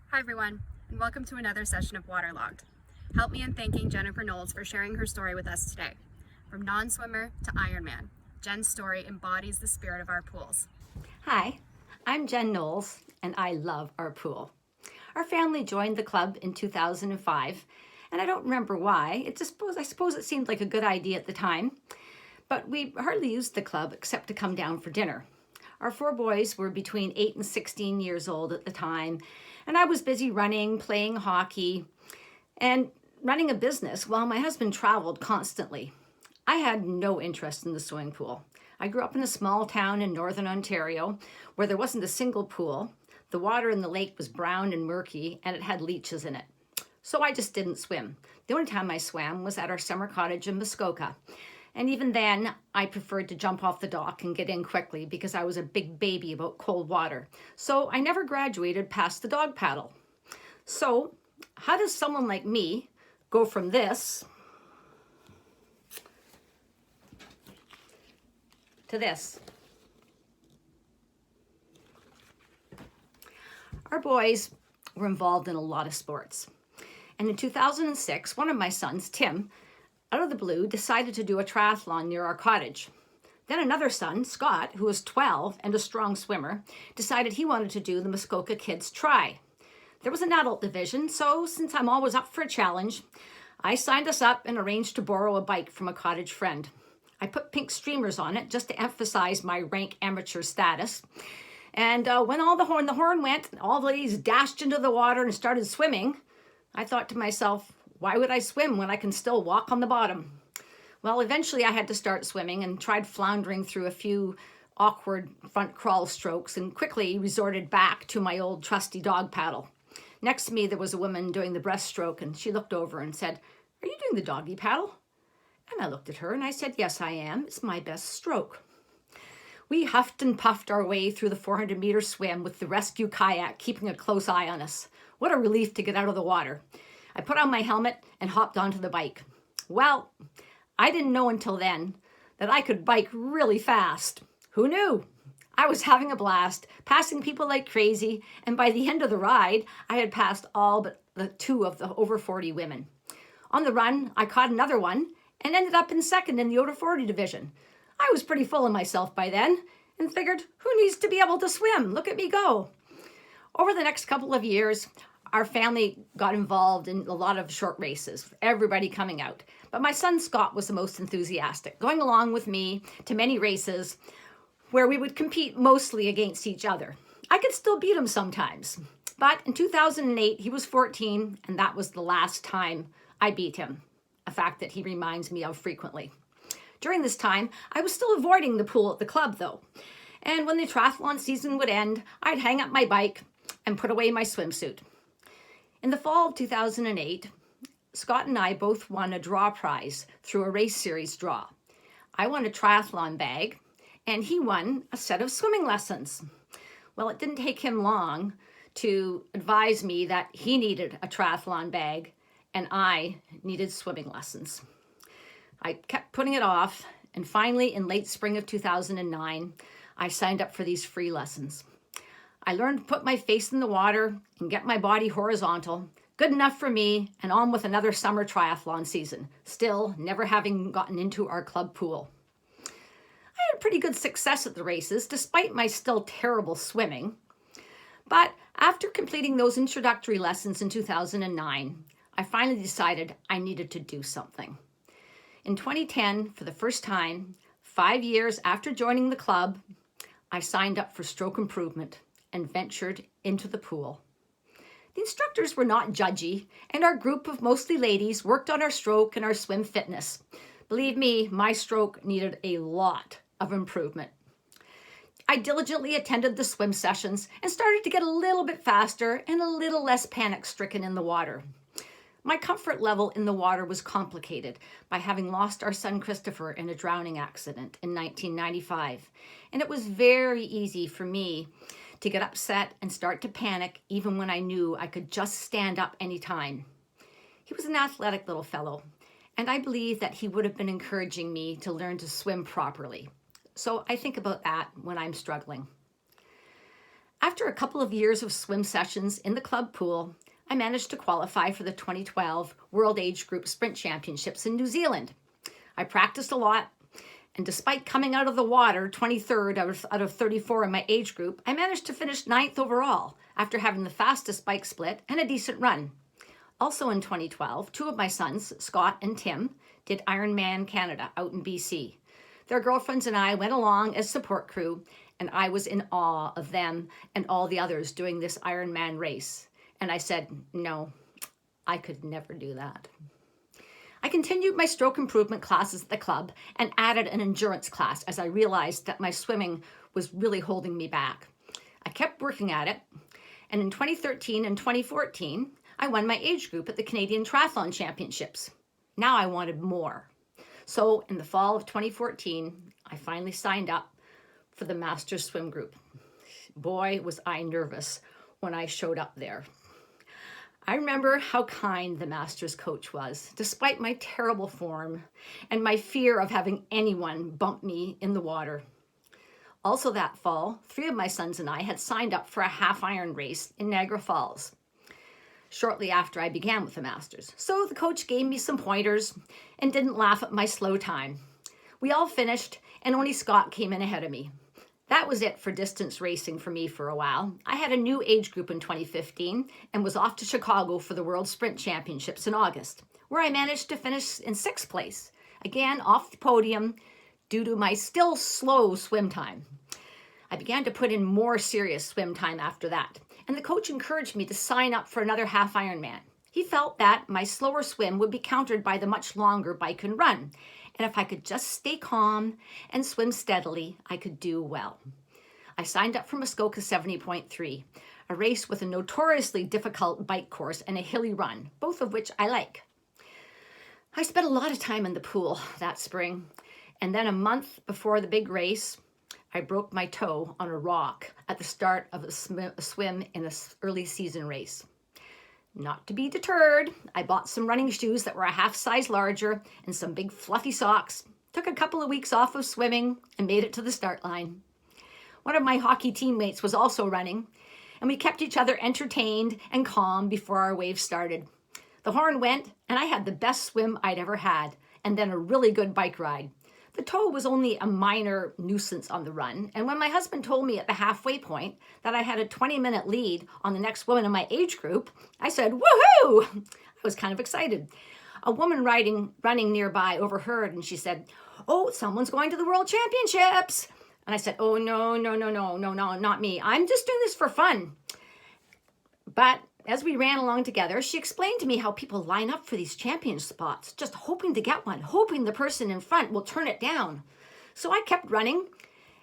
Hi everyone, and welcome to another session of Waterlogged. Help me in thanking Jennifer Knowles for sharing her story with us today. From non-swimmer to Ironman, Jen's story embodies the spirit of our pools. Hi, I'm Jen Knowles, and I love our pool. Our family joined the club in 2005, and I don't remember why. I suppose it seemed like a good idea at the time, but we hardly used the club except to come down for dinner. Our four boys were between 8 and 16 years old at the time, and I was busy running, playing hockey, and running a business while my husband traveled constantly. I had no interest in the swimming pool. I grew up in a small town in northern Ontario where there wasn't a single pool. The water in the lake was brown and murky, and it had leeches in it. So I just didn't swim. The only time I swam was at our summer cottage in Muskoka. And even then, I preferred to jump off the dock and get in quickly because I was a big baby about cold water. So I never graduated past the dog paddle. So how does someone like me go from this to this? Our boys were involved in a lot of sports. And in 2006, one of my sons, Tim, out of the blue, decided to do a triathlon near our cottage. Then another son, Scott, who was 12 and a strong swimmer, decided he wanted to do the Muskoka Kids Tri. There was an adult division, so since I'm always up for a challenge, I signed us up and arranged to borrow a bike from a cottage friend. I put pink streamers on it just to emphasize my rank amateur status. And when the horn went, all the ladies dashed into the water and started swimming. I thought to myself, why would I swim when I can still walk on the bottom? Well, eventually I had to start swimming and tried floundering through a few awkward front crawl strokes and quickly resorted back to my old trusty dog paddle. Next to me, there was a woman doing the breaststroke, and she looked over and said, "Are you doing the doggy paddle?" And I looked at her and I said, "Yes, I am. It's my best stroke." We huffed and puffed our way through the 400-meter swim with the rescue kayak keeping a close eye on us. What a relief to get out of the water. I put on my helmet and hopped onto the bike. Well, I didn't know until then that I could bike really fast. Who knew? I was having a blast, passing people like crazy, and by the end of the ride, I had passed all but the two of the over 40 women. On the run, I caught another one and ended up in second in the over 40 division. I was pretty full of myself by then and figured, who needs to be able to swim? Look at me go. Over the next couple of years, our family got involved in a lot of short races, everybody coming out. But my son Scott was the most enthusiastic, going along with me to many races where we would compete mostly against each other. I could still beat him sometimes. But in 2008, he was 14, and that was the last time I beat him, a fact that he reminds me of frequently. During this time, I was still avoiding the pool at the club, though. And when the triathlon season would end, I'd hang up my bike and put away my swimsuit. In the fall of 2008, Scott and I both won a draw prize through a race series draw. I won a triathlon bag, and he won a set of swimming lessons. Well, it didn't take him long to advise me that he needed a triathlon bag, and I needed swimming lessons. I kept putting it off, and finally, in late spring of 2009, I signed up for these free lessons. I learned to put my face in the water and get my body horizontal. Good enough for me, and on with another summer triathlon season, still never having gotten into our club pool. I had pretty good success at the races, despite my still terrible swimming. But after completing those introductory lessons in 2009, I finally decided I needed to do something. In 2010, for the first time, 5 years after joining the club, I signed up for stroke improvement and ventured into the pool. The instructors were not judgy, and our group of mostly ladies worked on our stroke and our swim fitness. Believe me, my stroke needed a lot of improvement. I diligently attended the swim sessions and started to get a little bit faster and a little less panic-stricken in the water. My comfort level in the water was complicated by having lost our son Christopher in a drowning accident in 1995, and it was very easy for me to get upset and start to panic even when I knew I could just stand up anytime. He was an athletic little fellow, and I believe that he would have been encouraging me to learn to swim properly. So I think about that when I'm struggling. After a couple of years of swim sessions in the club pool, I managed to qualify for the 2012 World Age Group Sprint Championships in New Zealand. I practiced a lot, and despite coming out of the water 23rd out of 34 in my age group, I managed to finish 9th overall after having the fastest bike split and a decent run. Also in 2012, two of my sons, Scott and Tim, did Ironman Canada out in BC. Their girlfriends and I went along as support crew, and I was in awe of them and all the others doing this Ironman race. And I said, no, I could never do that. I continued my stroke improvement classes at the club and added an endurance class as I realized that my swimming was really holding me back. I kept working at it, and in 2013 and 2014, I won my age group at the Canadian Triathlon Championships. Now I wanted more. So in the fall of 2014, I finally signed up for the Masters Swim Group. Boy, was I nervous when I showed up there. I remember how kind the Masters coach was, despite my terrible form and my fear of having anyone bump me in the water. Also that fall, 3 of my sons and I had signed up for a half iron race in Niagara Falls shortly after I began with the Masters. So the coach gave me some pointers and didn't laugh at my slow time. We all finished, and only Scott came in ahead of me. That was it for distance racing for me for a while. I had a new age group in 2015 and was off to Chicago for the World Sprint Championships in August, where I managed to finish in 6th place, again off the podium due to my still slow swim time. I began to put in more serious swim time after that, and the coach encouraged me to sign up for another half Ironman. He felt that my slower swim would be countered by the much longer bike and run, and if I could just stay calm and swim steadily, I could do well. I signed up for Muskoka 70.3, a race with a notoriously difficult bike course and a hilly run, both of which I like. I spent a lot of time in the pool that spring, and then a month before the big race, I broke my toe on a rock at the start of a swim in an early season race. Not to be deterred, I bought some running shoes that were a half size larger and some big fluffy socks, took a couple of weeks off of swimming, and made it to the start line. One of my hockey teammates was also running, and we kept each other entertained and calm before our wave started. The horn went, and I had the best swim I'd ever had, and then a really good bike ride. The toe was only a minor nuisance on the run, and when my husband told me at the halfway point that I had a 20-minute lead on the next woman in my age group, I said, woohoo! I was kind of excited. A woman running nearby overheard, and she said, oh, someone's going to the World Championships. And I said, oh, no, not me. I'm just doing this for fun. But as we ran along together, she explained to me how people line up for these champion spots, just hoping to get one, hoping the person in front will turn it down. So I kept running,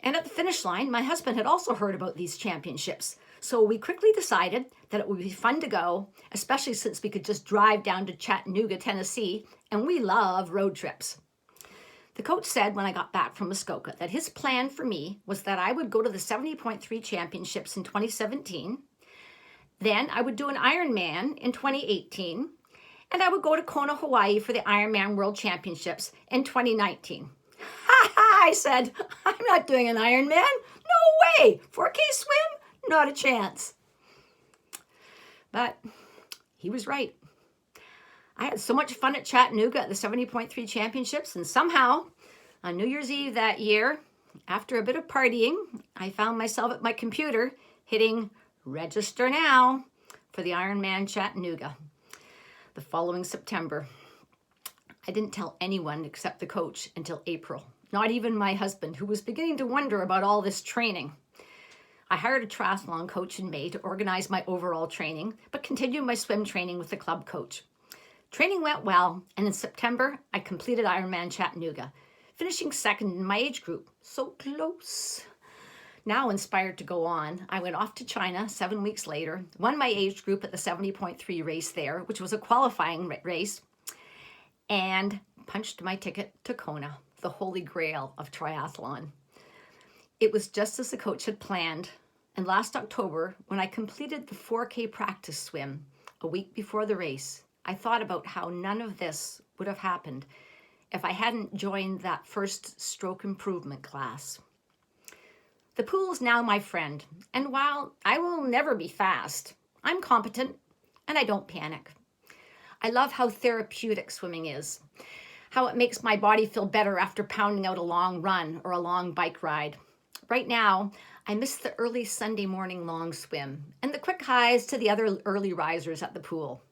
and at the finish line, my husband had also heard about these championships. So we quickly decided that it would be fun to go, especially since we could just drive down to Chattanooga, Tennessee, and we love road trips. The coach said when I got back from Muskoka that his plan for me was that I would go to the 70.3 championships in 2017, then I would do an Ironman in 2018, and I would go to Kona, Hawaii for the Ironman World Championships in 2019. Ha ha, I said, I'm not doing an Ironman. No way. 4K swim? Not a chance. But he was right. I had so much fun at Chattanooga at the 70.3 championships, and somehow on New Year's Eve that year, after a bit of partying, I found myself at my computer hitting register now for the Ironman Chattanooga the following September. I didn't tell anyone except the coach until April, not even my husband, who was beginning to wonder about all this training. I hired a triathlon coach in May to organize my overall training, but continued my swim training with the club coach. Training went well, and in September, I completed Ironman Chattanooga, finishing second in my age group. So close. Now inspired to go on, I went off to China 7 weeks later, won my age group at the 70.3 race there, which was a qualifying race, and punched my ticket to Kona, the holy grail of triathlon. It was just as the coach had planned, and last October, when I completed the 4K practice swim a week before the race, I thought about how none of this would have happened if I hadn't joined that first stroke improvement class. The pool is now my friend, and while I will never be fast, I'm competent and I don't panic. I love how therapeutic swimming is, how it makes my body feel better after pounding out a long run or a long bike ride. Right now, I miss the early Sunday morning long swim and the quick highs to the other early risers at the pool.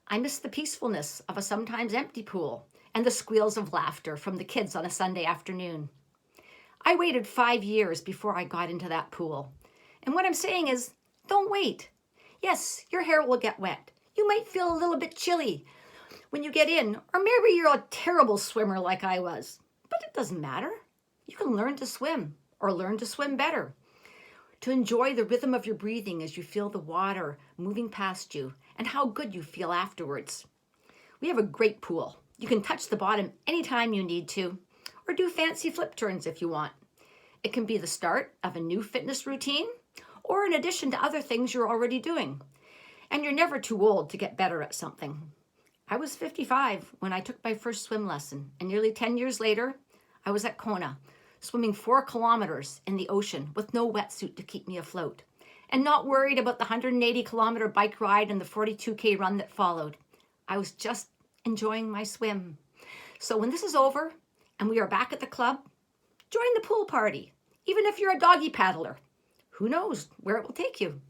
I miss the peacefulness of a sometimes empty pool and the squeals of laughter from the kids on a Sunday afternoon. I waited 5 years before I got into that pool. And what I'm saying is, don't wait. Yes, your hair will get wet. You might feel a little bit chilly when you get in, or maybe you're a terrible swimmer like I was. But it doesn't matter. You can learn to swim, or learn to swim better. To enjoy the rhythm of your breathing as you feel the water moving past you, and how good you feel afterwards. We have a great pool. You can touch the bottom anytime you need to, or do fancy flip turns if you want. It can be the start of a new fitness routine, or in addition to other things you're already doing. And you're never too old to get better at something. I was 55 when I took my first swim lesson, and nearly 10 years later, I was at Kona, swimming 4 kilometers in the ocean with no wetsuit to keep me afloat, and not worried about the 180-kilometer bike ride and the 42K run that followed. I was just enjoying my swim. So when this is over and we are back at the club, join the pool party, even if you're a doggy paddler. Who knows where it will take you?